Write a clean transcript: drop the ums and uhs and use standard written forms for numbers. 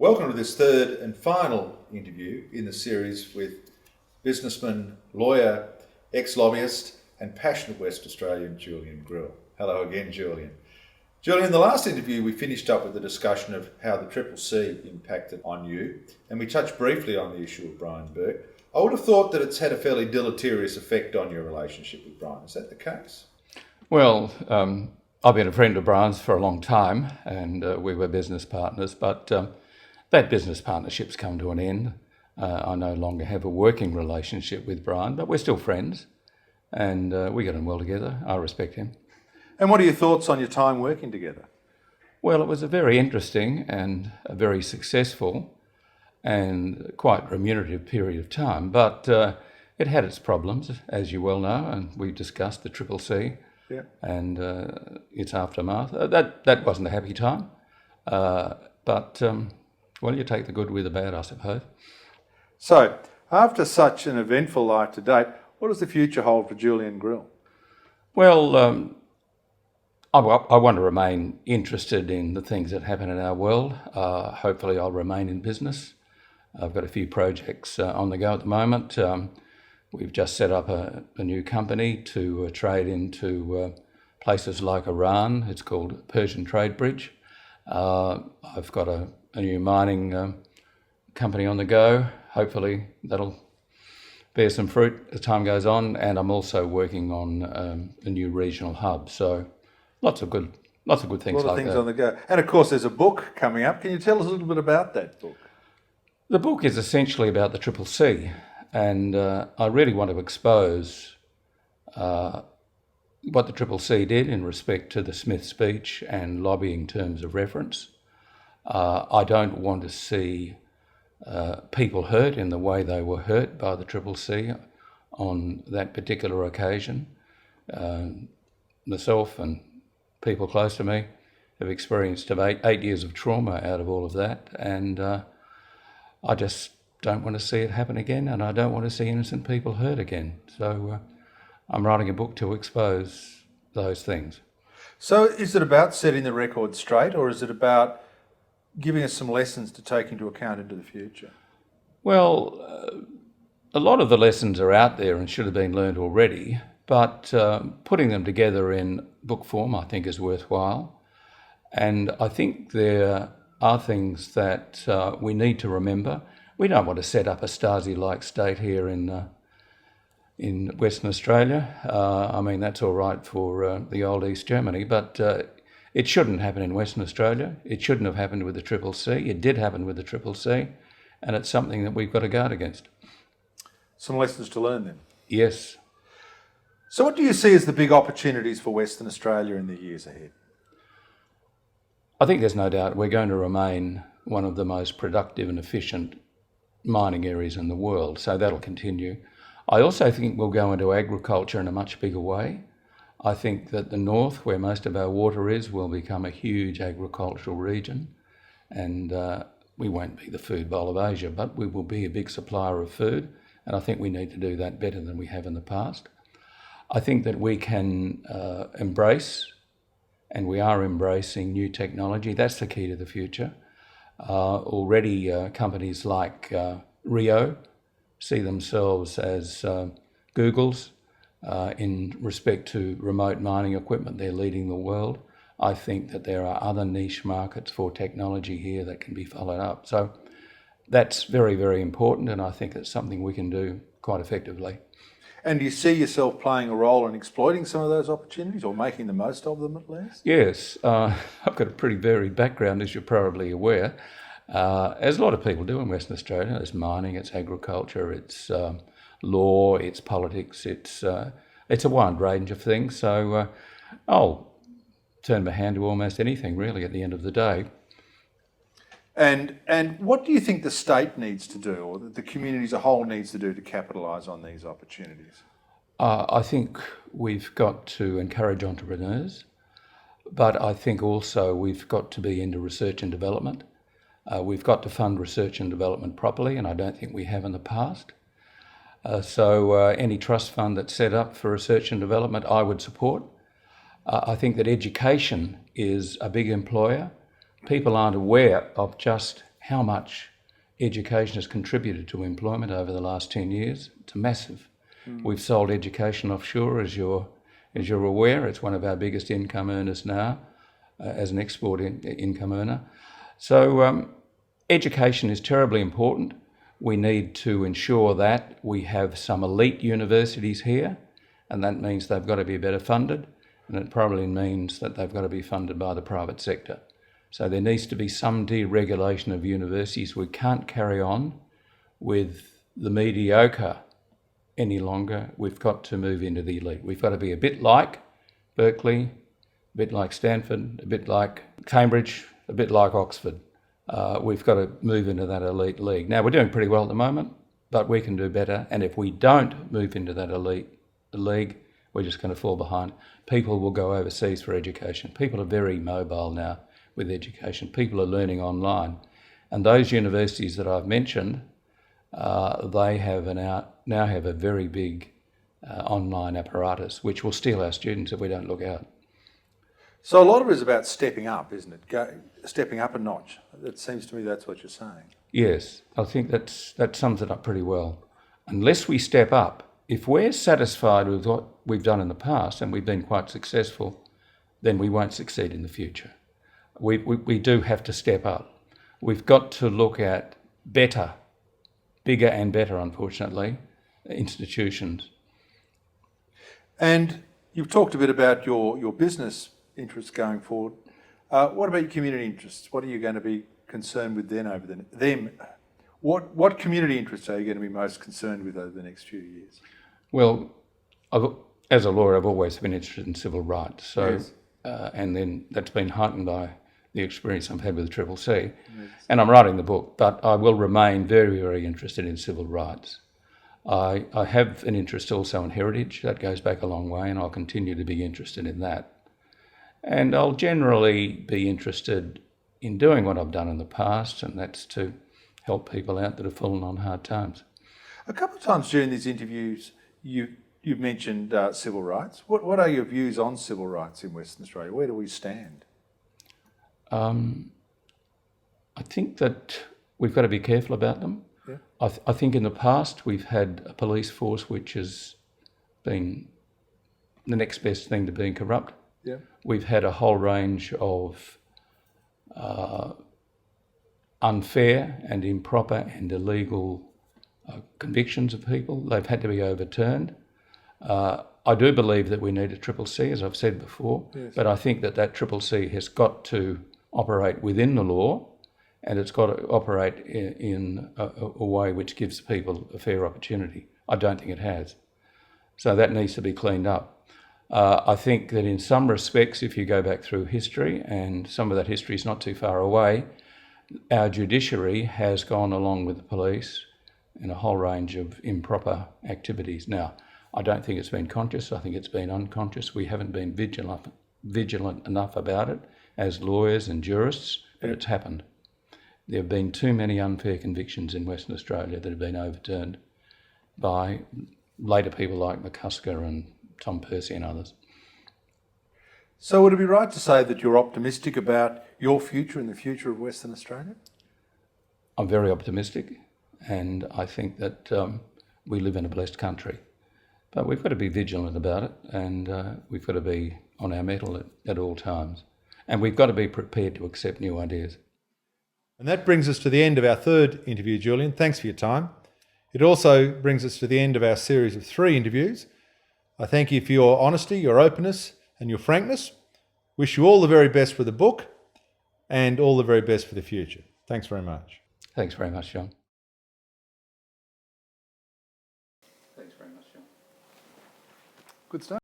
Welcome to this third and final interview in the series with businessman, lawyer, ex-lobbyist and passionate West Australian Julian Grill. Hello again, Julian. Julian, in the last interview we finished up with a discussion of how the Triple C impacted on you, and we touched briefly on the issue of Brian Burke. I would have thought that it's had a fairly deleterious effect on your relationship with Brian. Is that the case? Well, I've been a friend of Brian's for a long time, and we were business partners, but that business partnership's come to an end. I no longer have a working relationship with Brian, but we're still friends, and we get on well together. I respect him. And what are your thoughts on your time working together? Well, it was a very interesting and a very successful and quite remunerative period of time, but it had its problems, as you well know, and we discussed the Triple C and its aftermath. That wasn't a happy time, but well, you take the good with the bad, I suppose. So, after such an eventful life to date, what does the future hold for Julian Grill? Well, I want to remain interested in the things that happen in our world. Hopefully I'll remain in business. I've got a few projects on the go at the moment. We've just set up a new company to trade into places like Iran. It's called Persian Trade Bridge. I've got a new mining company on the go. Hopefully that'll bear some fruit as time goes on. And I'm also working on a new regional hub. So lots of good things like that. A lot of things on the go. And of course there's a book coming up. Can you tell us a little bit about that book? The book is essentially about the Triple C, and I really want to expose what the Triple C did in respect to the Smith speech and lobbying terms of reference. I don't want to see people hurt in the way they were hurt by the Triple C on that particular occasion. Myself and people close to me have experienced about 8 years of trauma out of all of that, and I just don't want to see it happen again, and I don't want to see innocent people hurt again. So I'm writing a book to expose those things. So is it about setting the record straight, or is it about giving us some lessons to take into account into the future? Well, a lot of the lessons are out there and should have been learned already, but putting them together in book form I think is worthwhile. And I think there are things that we need to remember. We don't want to set up a Stasi-like state here in Western Australia. I mean, that's all right for the old East Germany, but it shouldn't happen in Western Australia. It shouldn't have happened with the Triple C. It did happen with the Triple C, and it's something that we've got to guard against. Some lessons to learn then? Yes. So what do you see as the big opportunities for Western Australia in the years ahead? I think there's no doubt we're going to remain one of the most productive and efficient mining areas in the world, so that'll continue. I also think we'll go into agriculture in a much bigger way. I think that the north, where most of our water is, will become a huge agricultural region, and we won't be the food bowl of Asia, but we will be a big supplier of food, and I think we need to do that better than we have in the past. I think that we can embrace, and we are embracing, new technology. That's the key to the future. Already companies like Rio see themselves as Google's in respect to remote mining equipment. They're leading the world. I think that there are other niche markets for technology here that can be followed up. So that's very, very important, and I think it's something we can do quite effectively. And do you see yourself playing a role in exploiting some of those opportunities, or making the most of them at least? Yes, I've got a pretty varied background, as you're probably aware, as a lot of people do in Western Australia. It's mining, it's agriculture, it's law, it's politics, it's a wide range of things. So I'll turn my hand to almost anything, really, at the end of the day. And what do you think the state needs to do, or the community as a whole needs to do, to capitalise on these opportunities? I think we've got to encourage entrepreneurs, but I think also we've got to be into research and development. We've got to fund research and development properly, and I don't think we have in the past. So any trust fund that's set up for research and development, I would support. I think that education is a big employer. People aren't aware of just how much education has contributed to employment over the last 10 years. It's massive. We've sold education offshore, as you're aware. It's one of our biggest income earners now, as an export income earner. So education is terribly important. We need to ensure that we have some elite universities here, and that means they've got to be better funded, and it probably means that they've got to be funded by the private sector. So there needs to be some deregulation of universities. We can't carry on with the mediocre any longer. We've got to move into the elite. We've got to be a bit like Berkeley, a bit like Stanford, a bit like Cambridge, a bit like Oxford. We've got to move into that elite league. Now, we're doing pretty well at the moment, but we can do better. And if we don't move into that elite league, we're just going to fall behind. People will go overseas for education. People are very mobile now with education. People are learning online. And those universities that I've mentioned, they have now have a very big online apparatus, which will steal our students if we don't look out. So a lot of it is about stepping up, isn't it? Stepping up a notch. It seems to me that's what you're saying. Yes, I think that sums it up pretty well. Unless we step up, if we're satisfied with what we've done in the past and we've been quite successful, then we won't succeed in the future. We do have to step up. We've got to look at better, bigger and better, unfortunately, institutions. And you've talked a bit about your business interests going forward. What about your community interests? What are you going to be concerned with then over them? What community interests are you going to be most concerned with over the next few years? Well, as a lawyer, I've always been interested in civil rights. So, yes. And then that's been heightened by the experience I've had with the Triple C. Yes. And I'm writing the book, but I will remain very, very interested in civil rights. I have an interest also in heritage. That goes back a long way, and I'll continue to be interested in that. And I'll generally be interested in doing what I've done in the past, and that's to help people out that have fallen on hard times. A couple of times during these interviews, you've mentioned civil rights. What are your views on civil rights in Western Australia? Where do we stand? I think that we've got to be careful about them. Yeah. I think in the past we've had a police force which has been the next best thing to being corrupt. Yeah. We've had a whole range of unfair and improper and illegal convictions of people. They've had to be overturned. I do believe that we need a Triple C, as I've said before, yes. But I think that Triple C has got to operate within the law, and it's got to operate in a way which gives people a fair opportunity. I don't think it has. So that needs to be cleaned up. I think that in some respects, if you go back through history, and some of that history is not too far away, our judiciary has gone along with the police in a whole range of improper activities. Now, I don't think it's been conscious. I think it's been unconscious. We haven't been vigilant enough about it as lawyers and jurists, but it's happened. There have been too many unfair convictions in Western Australia that have been overturned by later people like McCusker and Tom Percy and others. So would it be right to say that you're optimistic about your future and the future of Western Australia? I'm very optimistic, and I think that we live in a blessed country. But we've got to be vigilant about it, and we've got to be on our mettle at all times. And we've got to be prepared to accept new ideas. And that brings us to the end of our third interview, Julian. Thanks for your time. It also brings us to the end of our series of 3 interviews. I thank you for your honesty, your openness and your frankness. Wish you all the very best for the book and all the very best for the future. Thanks very much. Thanks very much, John. Good stuff.